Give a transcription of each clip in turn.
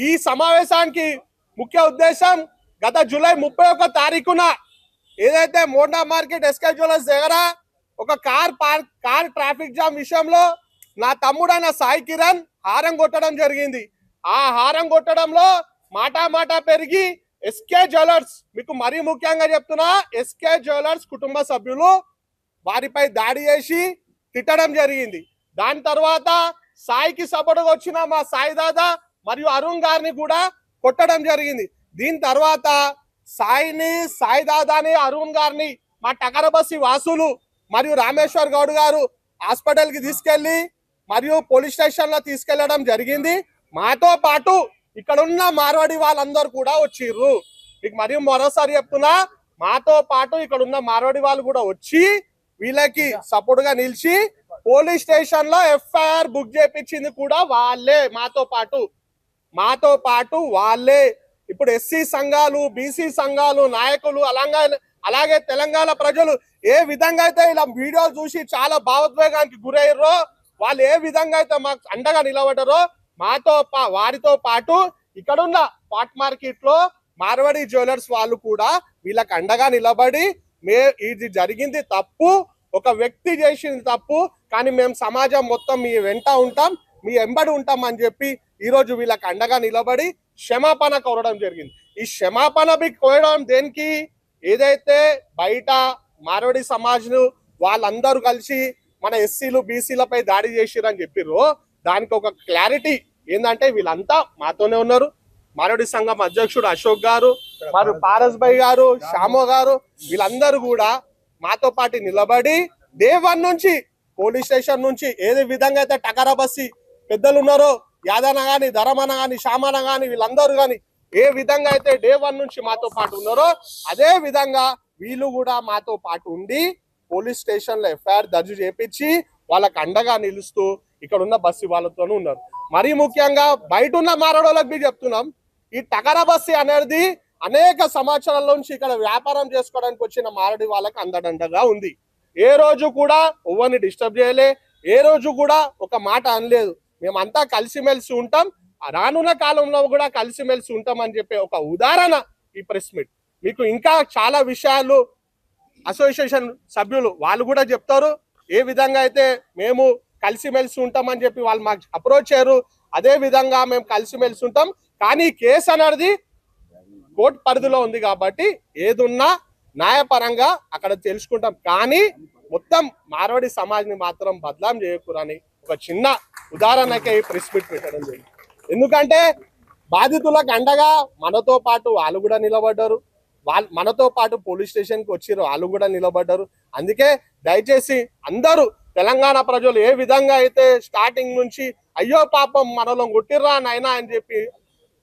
ఈ సమావేశానికి ముఖ్య ఉద్దేశం గత జూలై 31 తారీఖున ఏదైతే మోండా మార్కెట్ ఎస్కే జ్యువెలర్స్ దగ్గర ఒక కార్ ట్రాఫిక్ జామ్ విషయంలో నా తమ్ముడైన సాయి కిరణ్ హారం కొట్టడం జరిగింది. ఆ హారం కొట్టడంలో మాట పెరిగి ఎస్కే జ్యువెలర్స్, మీకు మరీ ముఖ్యంగా చెప్తున్నా, ఎస్కే జ్యువెలర్స్ కుటుంబ సభ్యులు వారిపై దాడి చేసి తిట్టడం జరిగింది. దాని తర్వాత సాయికి సపోర్టుగా వచ్చిన మా సాయి దాదా మరియు అరుణ్ గారిని కూడా కొట్టడం జరిగింది. దీని తర్వాత సాయి దాదాని అరుణ్ గారిని మా టకరబస్సి వాసులు మరియు రామేశ్వర్ గౌడ్ గారు హాస్పిటల్కి తీసుకెళ్లి మరియు పోలీస్ స్టేషన్ లో తీసుకెళ్లడం జరిగింది. మాతో పాటు ఇక్కడ ఉన్న మార్వాడి వాళ్ళందరూ కూడా వచ్చిర్రు. మీకు మరియు మరోసారి చెప్తున్నా, మాతో పాటు ఇక్కడ ఉన్న మార్వాడి వాళ్ళు కూడా వచ్చి వీళ్ళకి సపోర్ట్ గా నిలిచి పోలీస్ స్టేషన్ లో ఎఫ్ఐఆర్ బుక్ చేయించింది కూడా వాళ్ళే. మాతో పాటు వాళ్ళే. ఇప్పుడు ఎస్సీ సంఘాలు, బీసీ సంఘాలు నాయకులు అలాగే తెలంగాణ ప్రజలు ఏ విధంగా అయితే ఇలా వీడియో చూసి చాలా భావోద్వేగానికి గురయ్యారో, వాళ్ళు ఏ విధంగా అయితే మాకు అండగా నిలబడ్డారో, వారితో పాటు ఇక్కడున్న పాట్ మార్కెట్ లో మార్వాడి జ్యువెలర్స్ వాళ్ళు కూడా వీళ్ళకి అండగా నిలబడి ఇది జరిగింది తప్పు, ఒక వ్యక్తి చేసింది తప్పు, కానీ మేము సమాజం మొత్తం మీ వెంట ఉంటాం, మీ ఎంబడి ఉంటాం అని చెప్పి ఈ రోజు వీళ్ళకి అండగా నిలబడి క్షమాపణ కోరడం జరిగింది. ఈ క్షమాపణ కోరడం దేనికి? ఏదైతే బయట మార్వాడి సమాజ్ను వాళ్ళందరూ కలిసి మన ఎస్సీలు బీసీలపై దాడి చేసిరని చెప్పిర్రు, దానికి ఒక క్లారిటీ ఏంటంటే వీళ్ళంతా మాతోనే ఉన్నారు. మార్వాడి సంఘం అధ్యక్షుడు అశోక్ గారు, మరియు పారస్ భాయ్ గారు, శ్యామో గారు, వీళ్ళందరూ కూడా మాతో పాటు నిలబడి డే 1 నుంచి పోలీస్ స్టేషన్ నుంచి ఏదే విధంగా అయితే టకరబస్సి పెద్దలు ఉన్నారో, యాదన గాని, ధరమన గాని, శ్యామన గాని, వీళ్ళందరూ గాని ఏ విధంగా అయితే డే 1 నుంచి మాతో పాటు ఉన్నారో, అదే విధంగా వీళ్ళు కూడా మాతో పాటు ఉండి పోలీస్ స్టేషన్ లో ఎఫ్ఐఆర్ దర్జు చేపించి వాళ్ళకి అండగా నిలుస్తూ ఇక్కడ ఉన్న బస్సు వాళ్ళతోనూ ఉన్నారు. మరీ ముఖ్యంగా బయట ఉన్న మారడోళ్ళకి చెప్తున్నాం, ఈ టకరబస్సి అనేది అనేక సంవత్సరాల నుంచి ఇక్కడ వ్యాపారం చేసుకోవడానికి వచ్చిన మారడి వాళ్ళకి అందడండగా ఉంది. ఏ రోజు కూడా ఎవరిని డిస్టర్బ్ చేయలే, ఏ రోజు కూడా ఒక మాట అనలేదు. మేమంతా కలిసిమెలిసి ఉంటాం, రానున్న కాలంలో కూడా కలిసిమెలిసి ఉంటాం అని చెప్పే ఒక ఉదాహరణ ఈ ప్రెస్ మీట్. మీకు ఇంకా చాలా విషయాలు అసోసియేషన్ సభ్యులు వాళ్ళు కూడా చెప్తారు, ఏ విధంగా అయితే మేము కలిసిమెలిసి ఉంటామని చెప్పి వాళ్ళు మాకు అప్రోచ్ అయ్యారు, అదే విధంగా మేము కలిసిమెలిసి ఉంటాం. కానీ కేసు అనేది కోర్టు పరిధిలో ఉంది కాబట్టి ఏదున్నా న్యాయపరంగా అక్కడ తెలుసుకుంటాం. కానీ మొత్తం మార్వాడి సమాజ్ని మాత్రం బదలాం చేయకూడని ఒక చిన్న ఉదాహరణకే ఈ ప్రెస్ మీట్ పెట్టడం జరిగింది. ఎందుకంటే బాధితులకు అండగా మనతో పాటు వాళ్ళు కూడా నిలబడ్డారు, మనతో పాటు పోలీస్ స్టేషన్కి వచ్చిర్రు, వాళ్ళు కూడా నిలబడ్డారు. అందుకే దయచేసి అందరూ తెలంగాణ ప్రజలు ఏ విధంగా అయితే స్టార్టింగ్ నుంచి అయ్యో పాపం మనలో కొట్టిర్రా నాయనా అని చెప్పి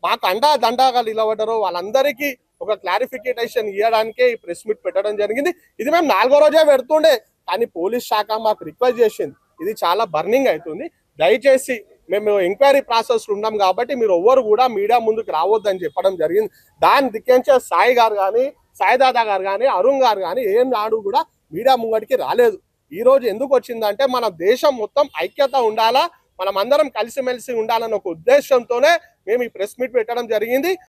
మాకు దండగా నిలబడ్డారో వాళ్ళందరికీ ఒక క్లారిఫికేషన్ ఇవ్వడానికే ఈ ప్రెస్ మీట్ పెట్టడం జరిగింది. ఇది మేము 4వ రోజే పెడుతుండే, కానీ పోలీస్ శాఖ మాకు రిక్వెస్ట్ చేసింది, ఇది చాలా బర్నింగ్ అవుతుంది, దయచేసి మేము ఎంక్వైరీ ప్రాసెస్ ఉన్నాం కాబట్టి మీరు ఎవ్వరు కూడా మీడియా ముందుకు రావద్దని చెప్పడం జరిగింది. దాని దిక్కించే సాయి గారు కానీ, సాయి దాదా గారు కానీ, అరుణ్ గారు కానీ ఏం నాడు కూడా మీడియా ముంగడికి రాలేదు. ఈ రోజు ఎందుకు వచ్చిందంటే మన దేశం మొత్తం ఐక్యత ఉండాలా, మనం అందరం కలిసిమెలిసి ఉండాలన్న ఒక ఉద్దేశంతోనే మేము ఈ ప్రెస్ మీట్ పెట్టడం జరిగింది.